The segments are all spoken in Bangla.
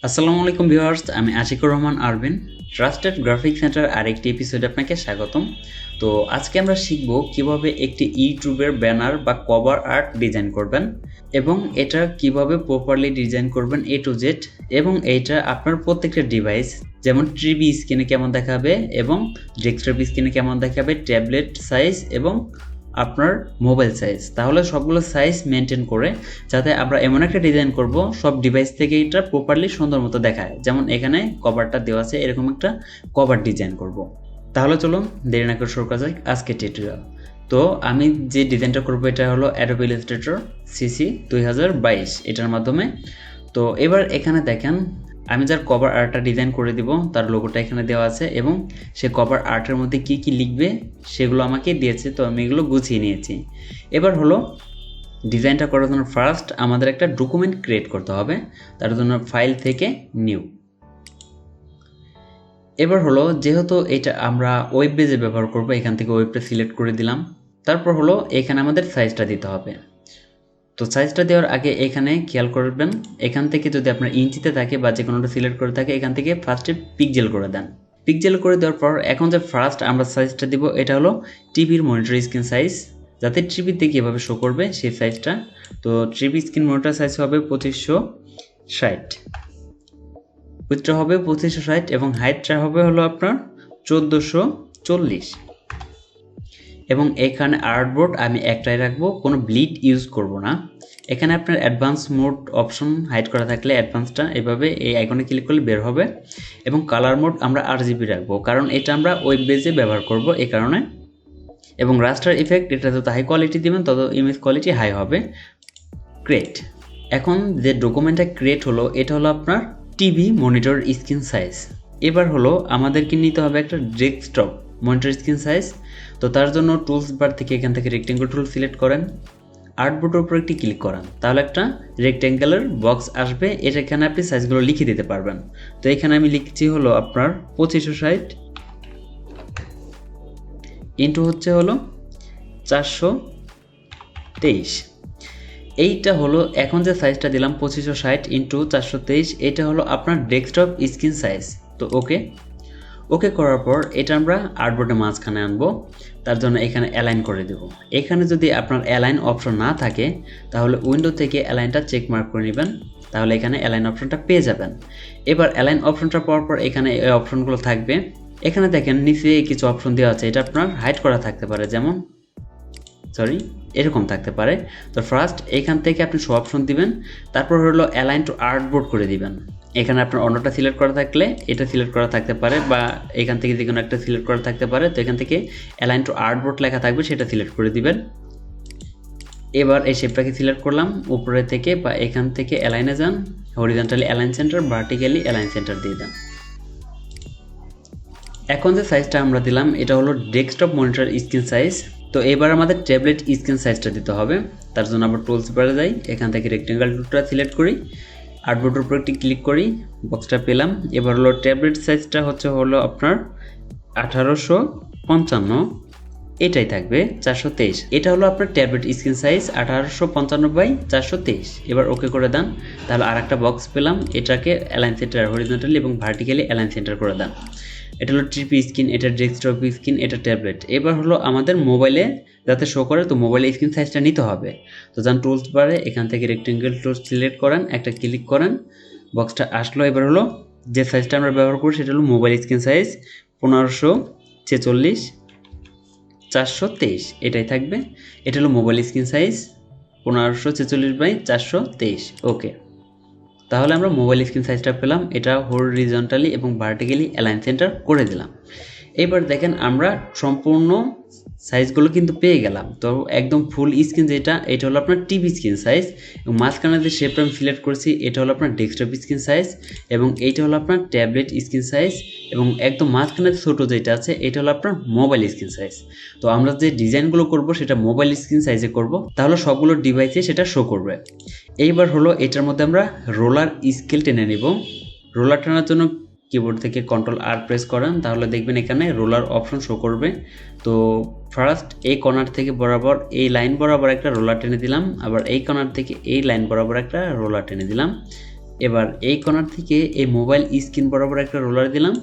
আসসালামু আলাইকুম ভিউয়ার্স, আমি Ashikur Rahman Arvin. Trusted graphic center আরেকটি এপিসোডে আপনাকে স্বাগতম। তো আজকে আমরা শিখব কিভাবে একটি ইউটিউবের ব্যানার বা কভার আর্ট ডিজাইন করবেন এবং এটা কিভাবে প্রপারলি ডিজাইন করবেন এ টু জেড, এবং এইটা আপনার প্রত্যেকটা ডিভাইস যেমন টিভি স্ক্রিনে কেমন দেখাবে এবং ডেস্কটপ স্ক্রিনে কেমন দেখাবে, ট্যাবলেট সাইজ এবং আপনার মোবাইল সাইজ, তাহলে সবগুলো সাইজ মেনটেন করে যাতে আমরা এমন একটা ডিজাইন করব সব ডিভাইস থেকে এটা প্রপারলি সুন্দর মতো দেখায়। যেমন এখানে কভারটা দেওয়া আছে, এরকম একটা কভার ডিজাইন করব। তাহলে চলুন দেরি না করে শুরু করা যাক আজকে টিউটোরিয়াল। তো আমি যে ডিজাইনটা করব এটা হলো অ্যাডোবি ইলাস্ট্রেটর সিসি 2022 এটার মাধ্যমে। তো এবার এখানে দেখেন আমি যার কভার আর্টটা ডিজাইন করে দিব তার লোগোটা এখানে দেওয়া আছে এবং সে কভার আর্টের মধ্যে কি কি লিখবে সেগুলো আমাকে দিয়েছে, তো আমি এগুলো গুছিয়ে নিয়েছি। এবার হলো ডিজাইনটা করার জন্য ফার্স্ট আমাদের একটা ডকুমেন্ট ক্রিয়েট করতে হবে, তার জন্য ফাইল থেকে নিউ। এবার হলো যেহেতু এটা আমরা ওয়েব পেজে ব্যবহার করব, এখান থেকে ওয়েবটা সিলেক্ট করে দিলাম। তারপর হলো এখানে আমাদের সাইজটা দিতে হবে। তো সাইজটা দেওয়ার আগে এখানে খেয়াল করবেন, এখান থেকে যদি আপনার ইঞ্চিতে থাকে বা যে কোনোটা সিলেক্ট করে থাকে এখান থেকে ফার্স্টে পিক্সেল করে দেন। পিক্সেল করে দেওয়ার পর এখন যে ফার্স্ট আমরা সাইজটা দিব এটা হলো টিভির মনিটর স্ক্রিন সাইজ, যাতে টিভিতে কীভাবে শো করবে সেই সাইজটা। তো টিভি স্ক্রিন মনিটর সাইজ হবে 2560, উইথটা হবে 2560 এবং হাইটটা হবে হলো আপনার 1440। এবং এখানে আর্টবোর্ড আমি একটাই রাখবো, কোনো ব্লিড ইউজ করব না। এখানে আপনার অ্যাডভান্স মোড অপশন হাইড করা থাকলে অ্যাডভান্সটা এভাবে এই আইকনে ক্লিক করলে বের হবে। এবং কালার মোড আমরা RGB রাখবো, কারণ এটা আমরা ওয়েব বেজে ব্যবহার করব এই কারণে। এবং রাস্টার ইফেক্ট এটা যত হাই কোয়ালিটি দেবেন তত ইমেজ কোয়ালিটি হাই হবে। ক্রিয়েট। এখন যে ডকুমেন্টটা ক্রিয়েট হলো এটা হলো আপনার টিভি মনিটর স্ক্রিন সাইজ। এবার হলো আমাদেরকে নিতে হবে একটা ডেস্কটপ মনিটর স্ক্রিন সাইজ। তো তার জন্য টুলস বার থেকে এখান থেকে রেক্টেঙ্গেল টুল সিলেক্ট করেন, আর্টবোর্ডের উপর একটি ক্লিক করান, তাহলে একটা রেক্টেঙ্গেলের বক্স আসবে, এখানে আপনি সাইজগুলো লিখে দিতে পারবেন। তো এখানে আমি লিখছি হলো আপনার 2560 ইন্টু হচ্ছে হলো 423। এইটা হলো এখন যে সাইজটা দিলাম 2560 ইন্টু 423, এটা হলো আপনার ডেস্কটপ স্ক্রিন সাইজ। তো ওকে করার পর এটা আমরা আর্টবোর্ডের মাঝখানে আনবো, তার জন্য এখানে অ্যালাইন করে দেব। এখানে যদি আপনার অ্যালাইন অপশন না থাকে তাহলে উইন্ডো থেকে অ্যালাইনটা চেক মার্ক করে নেবেন, তাহলে এখানে অ্যালাইন অপশনটা পেয়ে যাবেন। এবার অ্যালাইন অপশনটা পাওয়ার পর এখানে এই অপশনগুলো থাকবে। এখানে দেখেন নিচে কিছু অপশন দেওয়া আছে, এটা আপনার হাইড করা থাকতে পারে, যেমন এরকম থাকতে পারে। তো ফার্স্ট এখান থেকে আপনি সব অপশন দিবেন, তারপর হলো অ্যালাইন টু আর্টবোর্ড করে দিবেন। এখানে আপনার অন্যটা সিলেক্ট করা থাকলে এটা সিলেক্ট করা থাকতে পারে, বা এখান থেকে যে কোনো একটা সিলেক্ট করা থাকতে পারে। তো এখান থেকে অ্যালাইন টু আর্টবোর্ড লেখা থাকবে, সেটা সিলেক্ট করে দিবেন। এবার এই শেপটাকে সিলেক্ট করলাম উপরে থেকে, বা এখান থেকে অ্যালাইনে যান, horizontally align centre, vertically align centre দিয়ে দেন। এখন যে সাইজটা আমরা দিলাম এটা হলো ডেস্কটপ মনিটর স্ক্রিন সাইজ। তো এবার আমাদের ট্যাবলেট স্ক্রিন সাইজটা দিতে হবে, তার জন্য আবার টুলস বারে যাই, এখান থেকে রেক্টেঙ্গেল টুলটা সিলেক্ট করি, আর্টবোর্ডের উপর একটি ক্লিক করি, বক্সটা পেলাম। এবার হলো ট্যাবলেট সাইজটা হলো আপনার 1855, এটাই থাকবে 423। এটা হলো আপনার ট্যাবলেট স্ক্রিন সাইজ 1855/423। এবার ওকে করে দেন, তাহলে আর একটা বক্স পেলাম, এটাকে অ্যালাইন সেন্টার হরিজন্টালি এবং ভার্টিক্যালি অ্যালাইন সেন্টার করে দেন। এটা হলো টিভি স্ক্রিন, এটা ডেস্কটপ স্ক্রিন, এটা ট্যাবলেট। এবার হলো আমাদের মোবাইলে যাতে শো করে, তো মোবাইলে স্ক্রিন সাইজটা নিতে হবে। তো যান টুলস বারে, এখান থেকে রেক্টেঙ্গেল টুল সিলেক্ট করেন, একটা ক্লিক করেন, বক্সটা আসলো। এবার হলো যে সাইজটা আমরা ব্যবহার করি সেটা হলো মোবাইল স্ক্রিন সাইজ 1546/423, এটাই থাকবে। এটা হলো মোবাইল স্ক্রিন সাইজ 1546/423। ওকে, তাহলে আমরা মোবাইল স্ক্রিন সাইজটা পেলাম, এটা হরিজন্টালি এবং ভার্টিক্যালি অ্যালাইন সেন্টার করে দিলাম। এবার দেখেন আমরা সম্পূর্ণ সাইজগুলো কিন্তু পেয়ে গেলাম। তো একদম ফুল স্ক্রিন যেটা, এটা হলো আপনার টিভি স্ক্রিন সাইজ, এবং মাঝখানে যে শেপটা আমি সিলেক্ট করেছি এটা হলো আপনার ডেস্কটপ স্ক্রিন সাইজ, এবং এইটা হলো আপনার ট্যাবলেট স্ক্রিন সাইজ, এবং একদম মাঝখানে ছোটো যেটা আছে এটা হলো আপনার মোবাইল স্ক্রিন সাইজ। তো আমরা যে ডিজাইনগুলো করব সেটা মোবাইল স্ক্রিন সাইজে করব, তাহলে সবগুলো ডিভাইসে সেটা শো করবে। এইবার হলো এটার মধ্যে আমরা রোলার স্কেল টেনে নিব। রোলার টানার জন্য কিবোর্ড থেকে Ctrl+R প্রেস করেন, তাহলে দেখবেন এখানে রোলার অপশন শো করবে। তো ফার্স্ট এই কর্নার থেকে বরাবর এই লাইন বরাবর একটা রোলার টেনে দিলাম, আবার এই কর্নার থেকে এই লাইন বরাবর একটা রোলার টেনে দিলাম। এবার এই কর্নার থেকে এই মোবাইল স্ক্রিন বরাবর একটা রোলার দিলাম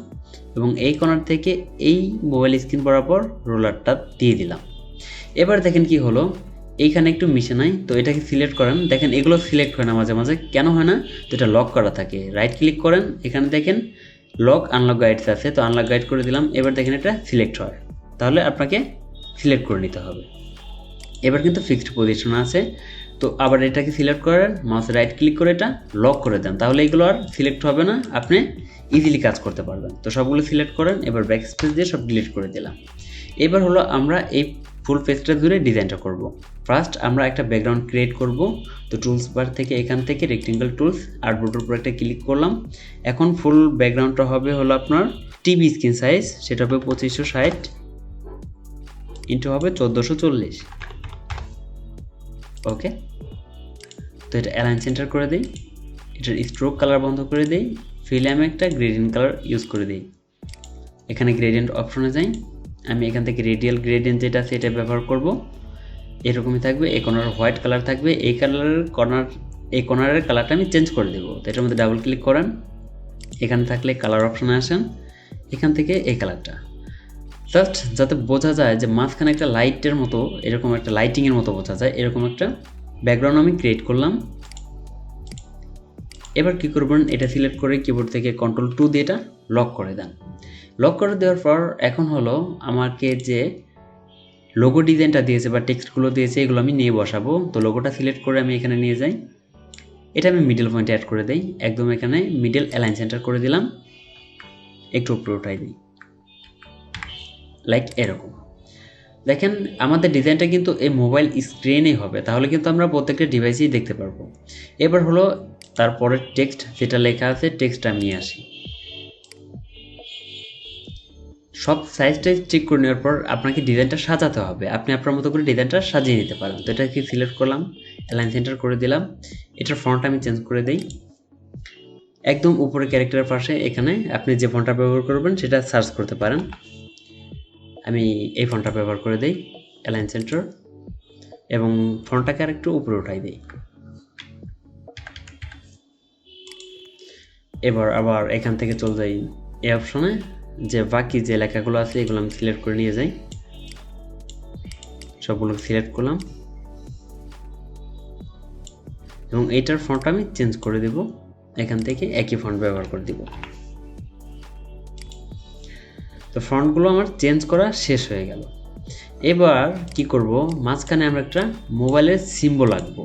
এবং এই কর্নার থেকে এই মোবাইল স্ক্রিন বরাবর রোলারটা দিয়ে দিলাম। এবার দেখেন কি হলো, এইখানে একটু মিশে নাই, তো এটাকে সিলেক্ট করেন। দেখেন এগুলো সিলেক্ট হয় না মাঝে মাঝে, কেন হয় না? তো এটা লক করা থাকে। রাইট ক্লিক করেন, এখানে দেখেন লক আনলক গাইডস আছে, তো আনলক গাইড করে দিলাম। এবার দেখেন এটা সিলেক্ট হয়, তাহলে আপনাকে সিলেক্ট করে নিতে হবে। এবার কিন্তু ফিক্সড পজিশন আছে, তো আবার এটাকে সিলেক্ট করেন, মাউস রাইট ক্লিক করে এটা লক করে দেন, তাহলে এগুলো আর সিলেক্ট হবে না, আপনি ইজিলি কাজ করতে পারবেন। তো সবগুলো সিলেক্ট করেন, এবার ব্যাক স্পেস দিয়ে সব ডিলিট করে দিলাম। এবার হলো আমরা এই ফুল পেজটা জুড়ে ডিজাইনটা করব। ফার্স্ট আমরা একটা ব্যাকগ্রাউন্ড ক্রিয়েট করব। তো টুলস বার থেকে এখান থেকে রেক্টেঙ্গেল টুলস আর বোর্ডের উপর একটা ক্লিক করলাম। এখন ফুল ব্যাকগ্রাউন্ডটা হবে হলো আপনার টিভি স্ক্রিন সাইজ, সেটা হবে 2560 ইন্টু হবে 1440। ওকে, তো এটা অ্যালাইন সেন্টার করে দিই, এটার স্ট্রোক কালার বন্ধ করে দিই, ফিলে আমি একটা গ্রেডিয়েন্ট কালার ইউজ করে দিই। এখানে গ্রেডিয়েন্ট অপশনে যাই, আমি এখান থেকে রেডিয়াল গ্রেডিয়েন্ট যেটা আছে এটা ব্যবহার করব। এরকমই থাকবে, এই কর্নার হোয়াইট কালার থাকবে, এই কর্নারের কালারটা আমি চেঞ্জ করে দেবো। তো এটার মধ্যে ডাবল ক্লিক করেন, এখানে থাকলে কালার অপশনে আসেন, এখান থেকে এই কালারটা জাস্ট যাতে বোঝা যায় যে মাঝখানে একটা লাইটের মতো, এরকম একটা লাইটিংয়ের মতো বোঝা যায়, এরকম একটা ব্যাকগ্রাউন্ড আমি ক্রিয়েট করলাম। এবার কী করবেন, এটা সিলেক্ট করে কিবোর্ড থেকে Ctrl+2 দিয়ে এটা লক করে দেন। লক করে দেওয়ার পর এখন হলো আমাকে যে লোগো ডিজাইনটা দিয়েছে বা টেক্সটগুলো দিয়েছে এগুলো আমি নিয়ে বসাবো। তো লোগোটা সিলেক্ট করে আমি এখানে নিয়ে যাই, এটা আমি মিডল পয়েন্টে অ্যাড করে দিই, একদম এখানে মিডল অ্যালাইন সেন্টার করে দিলাম, একটু উপরে উঠাই দিই, লাইক এরকম। দেখেন আমাদের ডিজাইনটা কিন্তু এই মোবাইল স্ক্রিনেই হবে, তাহলে কিন্তু আমরা প্রত্যেকটা ডিভাইসেই দেখতে পারবো। এবার হলো তারপরে টেক্সট যেটা লেখা আছে, টেক্সটটা আমি নিয়ে আসি। সব সাইজটা চেক করে নেওয়ার পর আপনাকে ডিজাইনটা সাজাতে হবে, আপনি আপনার মতো করে ডিজাইনটা সাজিয়ে নিতে পারেন। তো এটাকে সিলেক্ট করলাম, অ্যালাইন সেন্টার করে দিলাম, এটার ফন্ট আমি চেঞ্জ করে দিই, একদম উপরে ক্যারেক্টারের পাশে এখানে আপনি যে ফন্টটা ব্যবহার করবেন সেটা সার্চ করতে পারেন। আমি এই ফন্টটা ব্যবহার করে দিই, অ্যালাইন সেন্টার, এবং ফন্টটাকে আর একটু উপরে উঠাই দিই। এবার আবার এখান থেকে চলে যাই এই অপশনে, যে বাকি যে লেখাগুলো আছে এগুলো আমি সিলেক্ট করে নিয়ে যাই, সবগুলো সিলেক্ট করলাম এবং এইটার ফন্ট আমি চেঞ্জ করে দেব, এখান থেকে একই ফন্ট ব্যবহার করে দিব। তো ফন্টগুলো আমার চেঞ্জ করা শেষ হয়ে গেল। এবার কি করব, মাঝখানে আমরা একটা মোবাইলের সিম্বল আঁকবো।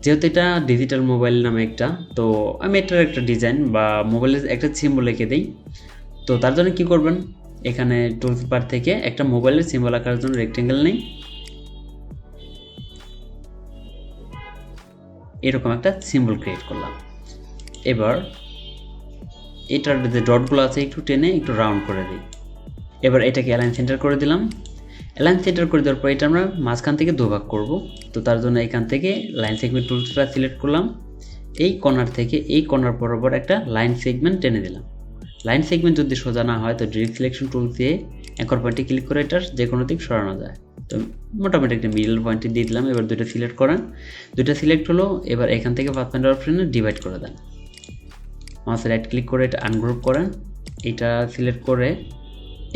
যেহেতু এটা ডিজিটাল মোবাইল নামে একটা, তো আমি এটার একটা ডিজাইন বা মোবাইলের একটা সিম্বল এঁকে দিই। তো তার জন্য কি করবেন, এখানে টুলস বার থেকে একটা মোবাইলের সিম্বল আঁকার জন্য রেক্টেঙ্গেল নেই, এরকম একটা সিম্বল ক্রিয়েট করলাম। এবার এটার যে ডটগুলো আছে একটু টেনে একটু রাউন্ড করে দিই। এবার এটাকে অ্যালাইন সেন্টার করে দিলাম। অ্যালাইন সেন্টার করে দেওয়ার পর এটা আমরা মাঝখান থেকে দুভাগ করব। তো তার জন্য এখান থেকে লাইন সেগমেন্ট টুলসটা সিলেক্ট করলাম, এই কর্নার থেকে এই কর্নার বরাবর একটা লাইন সেগমেন্ট টেনে দিলাম। লাইন সেগমেন্ট যদি সোজা না হয় তো ডিরেক্ট সিলেকশন টুল দিয়ে অ্যাঙ্কর পয়েন্টে ক্লিক করে এটার যে কোনো দিক সরানো যায়। তো মোটামুটি একটা মিডল পয়েন্টে দিয়ে দিলাম। এবার দুইটা সিলেক্ট করেন, দুইটা সিলেক্ট হলো। এবার এখান থেকে পাথফাইন্ডার অপশনে ডিভাইড করে দেন, মাউস রাইট ক্লিক করে এটা আনগ্রুপ করেন, এটা সিলেক্ট করে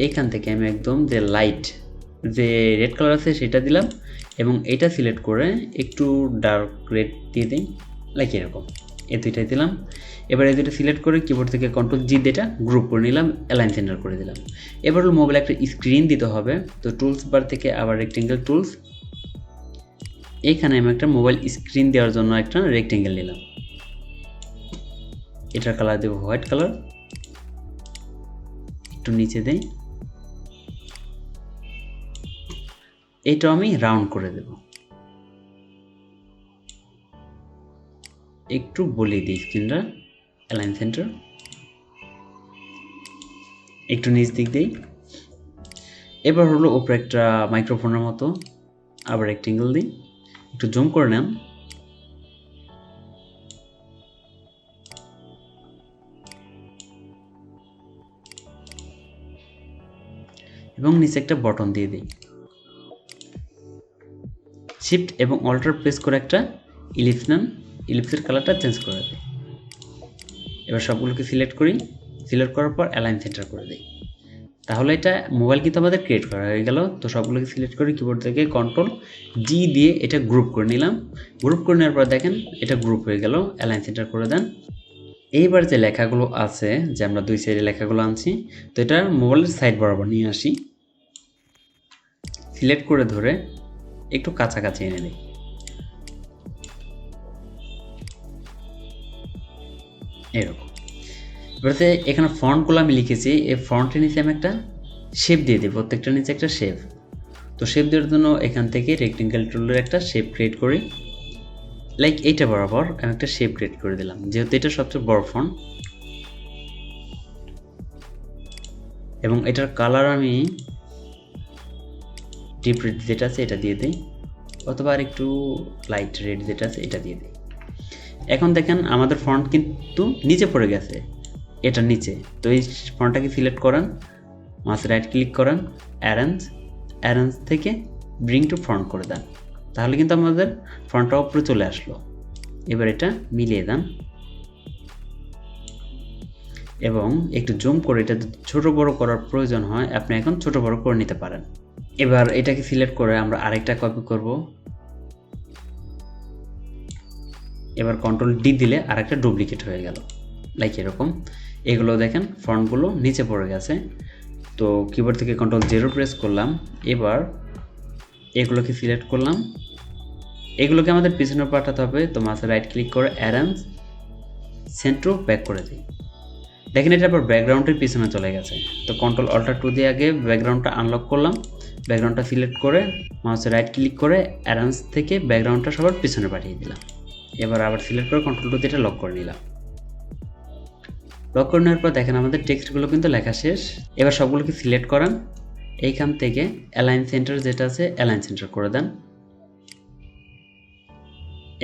এইখান থেকে আমি একদম যে লাইট যে রেড কালার আছে সেটা দিলাম এবং এটা সিলেক্ট করে একটু ডার্ক রেড দিয়ে দিই, লাইক এরকম, এই দুইটাই দিলাম। এবার এই দুটো সিলেক্ট করে কিবোর্ড থেকে Ctrl+G এটা গ্রুপ করে নিলাম, অ্যালাইন সেন্টার করে দিলাম। এবার হলো মোবাইলে একটা স্ক্রিন দিতে হবে। তো টুলস বার থেকে আবার রেক্টেঙ্গেল টুলস, এইখানে আমি একটা মোবাইল স্ক্রিন দেওয়ার জন্য একটা রেক্টেঙ্গেল নিলাম, এটার কালার দেবো হোয়াইট কালার, একটু নিচে দেই, এইটা আমি রাউন্ড করে দেব, একটু বলিয়ে দিই স্ক্রিনটা, অ্যালাইন সেন্টার, একটু নিচ দিক দিই। এবার হলো উপরে একটা মাইক্রোফোনের মতো আবার রেক্টেঙ্গেল দিই, একটু জুম করে নেন, এবং নিচে একটা বটন দিয়ে দিই। শিফট এবং অল্টার প্রেস করে একটা ইলিপস নেন, ইলিপসের কালারটা চেঞ্জ করে দিই। এবার সবগুলোকে সিলেক্ট করি, সিলেক্ট করার পর অ্যালাইন সেন্টার করে দিই। তাহলে এটা মোবাইল কিন্তু আমাদের ক্রিয়েট করা হয়ে গেল। তো সবগুলোকে সিলেক্ট করে কিবোর্ড থেকে কন্ট্রোল জি দিয়ে এটা গ্রুপ করে নিলাম। গ্রুপ করে নেওয়ার পর দেখেন এটা গ্রুপ হয়ে গেল, অ্যালাইন সেন্টার করে দেন। এইবার যে লেখাগুলো আছে, যে আমরা দুই সাইডে লেখাগুলো আনছি, তো এটা মোবাইলের সাইড বরাবর নিয়ে আসি, সিলেক্ট করে ধরে একটু কাছাকাছি এনে দিই। এরকম। এবার এখানে ফন্টগুলো আমি লিখেছি, এই ফন্টের নিচে আমি একটা শেপ দিয়ে দিই, প্রত্যেকটার নিচে একটা শেপ। তো শেপ দেওয়ার জন্য এখান থেকে রেক্টেঙ্গেল টুলের একটা শেপ ক্রিয়েট করি, লাইক এইটা বরাবর আমি একটা শেপ ক্রিয়েট করে দিলাম, যেহেতু এটা সবচেয়ে বড় ফন্ট। এবং এটার কালার আমি ডিপ রেড যেটা আছে এটা দিয়ে দিই, অথবা আর একটু লাইট রেড যেটা আছে এটা দিয়ে দিই। এখন দেখেন আমাদের ফন্ট কিন্তু নিচে পড়ে গেছে, এটার নিচে। তো এই ফন্টটাকে সিলেক্ট করেন, মাউস রাইট ক্লিক করেন, অ্যারেঞ্জ থেকে ব্রিং টু ফ্রন্ট করে দেন। তাহলে কিন্তু আমাদের ফন্টটা উপরে চলে আসলো। এবার এটা মিলিয়ে দেন এবং একটু জুম করে এটা ছোট বড় করার প্রয়োজন হয়, আপনি এখন ছোট বড় করে নিতে পারেন। এবার এটাকে সিলেক্ট করে আমরা আরেকটা কপি করব। এবার কন্ট্রোল ডি দিলে আরেকটা ডুপ্লিকেট হয়ে গেল, লাইক এরকম। এগুলো দেখেন ফন্টগুলো নিচে পড়ে গেছে। তো কিবোর্ড থেকে কন্ট্রোল 0 প্রেস করলাম। এবার এগুলোকে সিলেক্ট করলাম, এগুলোকে আমাদের পিছনে পাঠাতে হবে। তো মাউসে রাইট ক্লিক করে অ্যারেঞ্জ সেন্টার ব্যাক করে দিই। দেখেন এটা আবার ব্যাকগ্রাউন্ডের পিছনে চলে গেছে। তো কন্ট্রোল অল্টার 2 দিয়ে আগে ব্যাকগ্রাউন্ডটা আনলক করলাম, ব্যাকগ্রাউন্ডটা সিলেক্ট করে মাউসে রাইট ক্লিক করে অ্যারেঞ্জ থেকে ব্যাকগ্রাউন্ডটা সবার পিছনে পাঠিয়ে দিলাম। এবার আবার সিলেক্ট করে কন্ট্রোল 2 দিয়ে এটা লক করে নিলাম। লক করে নেওয়ার পর দেখেন আমাদের টেক্সটগুলো কিন্তু লেখা শেষ। এবার সবগুলোকে সিলেক্ট করান, এইখান থেকে অ্যালাইন সেন্টার যেটা আছে অ্যালাইন সেন্টার করে দেন,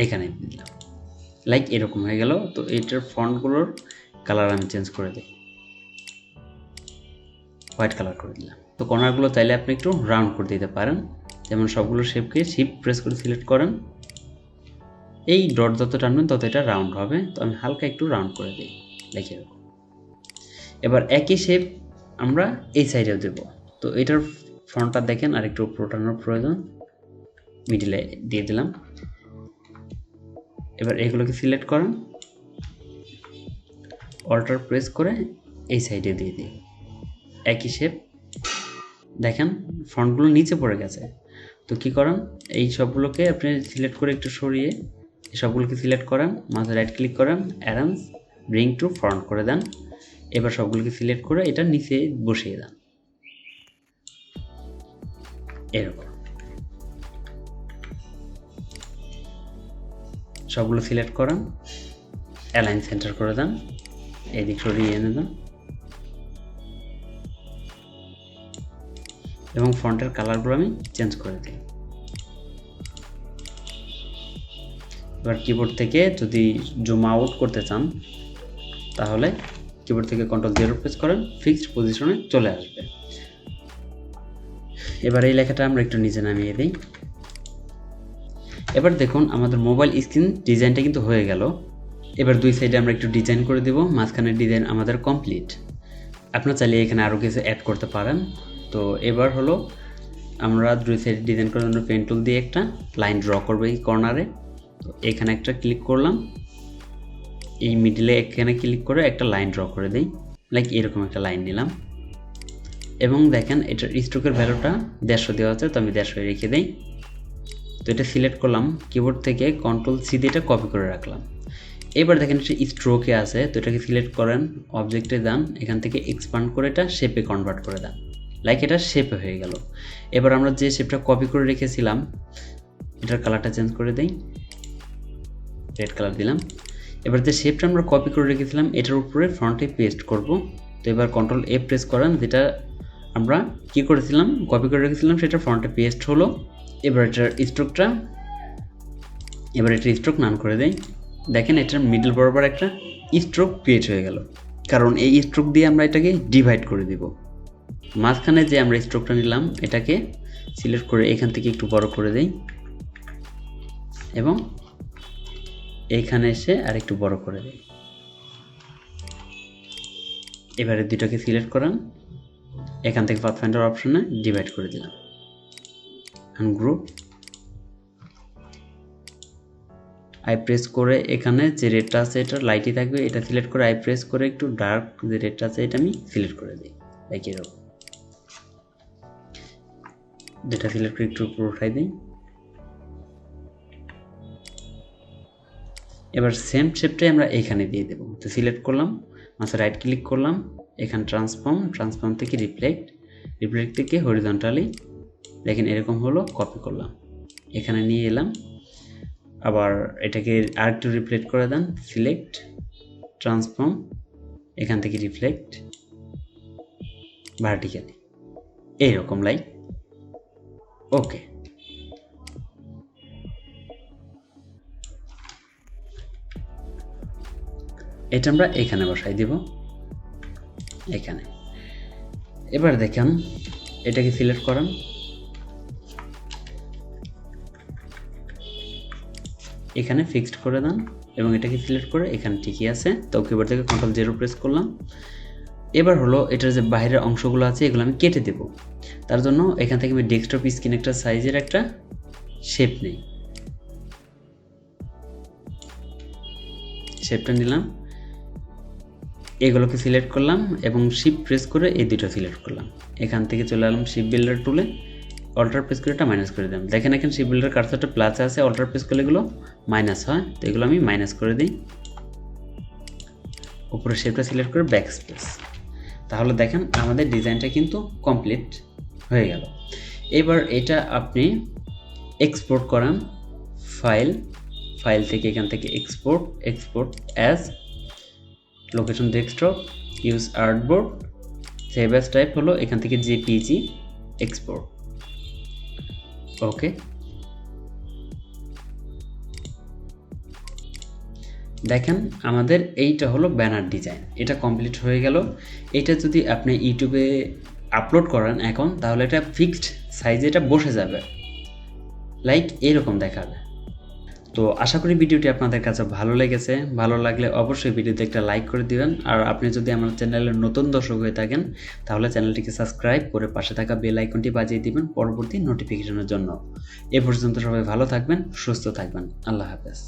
এখানে দিলাম, লাইক এরকম হয়ে গেল। তো এইটার ফন্টগুলোর কালার আমি চেঞ্জ করে দিই, হোয়াইট কালার করে দিলাম। তো কর্নারগুলো চাইলে আপনি একটু রাউন্ড করে দিতে পারেন, যেমন সবগুলো শেপকে শিফট প্রেস করে সিলেক্ট করেন, এই ডট যত টানবেন তত এটা রাউন্ড হবে। তো আমি হালকা একটু রাউন্ড করে দিই, লাইক এরকম। এবার একই শেপ আমরা এই সাইডেও দেব। তো এটার ফন্টটা দেখেন আর একটু ওঠানোর প্রয়োজন, মিডিলে দিয়ে দিলাম। এবার এগুলোকে সিলেক্ট করেন, অল্টার প্রেস করে এই সাইডে দিয়ে দিই, একই শেপ। দেখেন ফন্টগুলো নিচে পড়ে গেছে। তো কি করেন, এই সবগুলোকে আপনি সিলেক্ট করে একটু সরিয়ে সবগুলোকে সিলেক্ট করেন, মাঝে রাইট ক্লিক করেন, অ্যারেঞ্জ ব্রিং টু ফ্রন্ট করে দেন। এবার সবগুলোকে সিলেক্ট করে এটা নিচে বসিয়ে দেন, এরকম। সবগুলো সিলেক্ট করেন, অ্যালাইন সেন্টার করে দেন, এদিক সরিয়ে এনে দেন এবং ফন্টের কালারগুলো আমি চেঞ্জ করে দিই। এবার কিবোর্ড থেকে যদি জুম আউট করতে চান তাহলে কিবোর্ড থেকে কন্ট্রোল 0 প্রেস করেন, ফিক্সড পজিশনে চলে আসবে। এবার এই লেখাটা আমরা একটু নিচে নামিয়ে দিই। এবার দেখুন আমাদের মোবাইল স্ক্রিন ডিজাইনটা কিন্তু হয়ে গেল। এবার দুই সাইডে আমরা একটু ডিজাইন করে দেব, মাঝখানের ডিজাইন আমাদের কমপ্লিট। আপনারা চাইলে এখানে আরও কিছু অ্যাড করতে পারেন। তো এবার হলো আমরা দুই সাইড ডিজাইন করার জন্য পেন টুল দিয়ে একটা লাইন ড্র করবো এই কর্নারে। তো এখানে একটা ক্লিক করলাম, এই মিডিলে এখানে ক্লিক করে একটা লাইন ড্র করে দিই, লাইক এরকম একটা লাইন নিলাম। এবং দেখেন এটার স্ট্রোকের ভ্যালুটা 150 দেওয়া আছে, তো আমি 150 রেখে দিই। তো এটা সিলেক্ট করলাম, কিবোর্ড থেকে কন্ট্রোল সি দিয়ে এটা কপি করে রাখলাম। এবার দেখেন এটা স্ট্রোকে আছে, তো এটাকে সিলেক্ট করেন, অবজেক্টে যান, এখান থেকে এক্সপান্ড করে এটা শেপে কনভার্ট করে দেন, লাইক এটা শেপে হয়ে গেল। এবার আমরা যে শেপটা কপি করে রেখেছিলাম এটার কালারটা চেঞ্জ করে দেই, রেড কালার দিলাম। এবার যে শেপটা আমরা কপি করে রেখেছিলাম এটার উপরে ফ্রন্টে পেস্ট করব। তো এবার কন্ট্রোল এ প্রেস করেন, যেটা আমরা কি করেছিলাম কপি করে রেখেছিলাম সেটা ফ্রন্টে পেস্ট হলো। এবার এটার স্ট্রোক নান করে দেই। দেখেন এটার মিডল বরাবর একটা স্ট্রোক ক্রিয়েট হয়ে গেল, কারণ এই স্ট্রোক দিয়ে আমরা এটাকে ডিভাইড করে দিব। মাঝখানে যে আমরা স্ট্রোকটা নিলাম এটাকে সিলেক্ট করে এখান থেকে একটু বড় করে দেই এবং এইখানে এসে আর একটু বড় করে দিই। এবারে দুটোকে সিলেক্ট করান, এখান থেকে পাথফাইন্ডার অপশনে ডিভাইড করে দিলাম, গ্রুপ আই প্রেস করে এখানে যে রেডটা আছে এটা লাইটই থাকবে, এটা সিলেক্ট করে আই প্রেস করে একটু ডার্ক যে রেডটা আছে এটা আমি সিলেক্ট করে দিই, লাইক এরকম। যেটা সিলেক্ট করে একটু উপরে উঠাই দিই। এবার সেম শেপটাই আমরা এখানে দিয়ে দেবো। তো সিলেক্ট করলাম, মাঝে রাইট ক্লিক করলাম, এখানে ট্রান্সফর্ম থেকে রিফ্লেক্ট থেকে হরিজন্টালি দেখেন এরকম হলো, কপি করলাম, এখানে নিয়ে এলাম। আবার এটাকে আরেকটু রিফ্লেক্ট করে দেন, সিলেক্ট ট্রান্সফর্ম, এখান থেকে রিফ্লেক্ট ভার্টিক্যালি এইরকম লাইক। ওকে, এটা আমরা এখানে বসাই দিব, এখানে। এবার দেখেন এটাকে সিলেক্ট করান, এখানে ফিক্সড করে দেন এবং এটাকে সিলেক্ট করে এখানে ঠিকই আছে। তো কিবোর্ড থেকে Ctrl 0 প্রেস করলাম। এবার হলো এটার যে বাইরের অংশগুলো আছে এগুলো আমি কেটে দেব। তার জন্য এখান থেকে আমি ডেস্কটপ স্ক্রিন একটা সাইজের একটা শেপ নেই, শেপটা নিলাম, এগুলোকে সিলেক্ট করলাম এবং শিফট প্রেস করে এই দুটো সিলেক্ট করলাম। এখান থেকে চলে এলাম শিফট বিল্ডার টুলে, অল্টার প্রেস করে এটা মাইনাস করে দিলাম। দেখেন এখানে শিফট বিল্ডার কার্সারটা প্লাসে আছে, অল্টার প্রেস করলে এগুলো মাইনাস হয়, তো এগুলো আমি মাইনাস করে দিই। উপরে শেপটা সিলেক্ট করে ব্যাক স্পেস। তাহলে দেখেন আমাদের ডিজাইনটা কিন্তু কমপ্লিট হয়ে গেল। এবার এটা আপনি এক্সপোর্ট করান, ফাইল থেকে এখান থেকে export as, location desktop, use artboard, save as type হলো এখান থেকে জেপিজি এক্সপোর্ট। ওকে, দেখেন আমাদের এইটা হলো ব্যানার ডিজাইন, এটা কমপ্লিট হয়ে গেল। এটা যদি আপনি ইউটিউবে আপলোড করেন এখন, তাহলে এটা ফিক্সড সাইজে এটা বসে যাবে, লাইক এরকম দেখাবে। তো আশা করি ভিডিওটি আপনাদের কাছে ভালো লেগেছে। ভালো লাগলে অবশ্যই ভিডিওতে একটা লাইক করে দিবেন। আর আপনি যদি আমার চ্যানেলের নতুন দর্শক হয়ে থাকেন তাহলে চ্যানেলটিকে সাবস্ক্রাইব করে পাশে থাকা বেল আইকনটি বাজিয়ে দিবেন পরবর্তী নোটিফিকেশনের জন্য। এ পর্যন্ত সবাই ভালো থাকবেন, সুস্থ থাকবেন। আল্লাহ হাফেজ।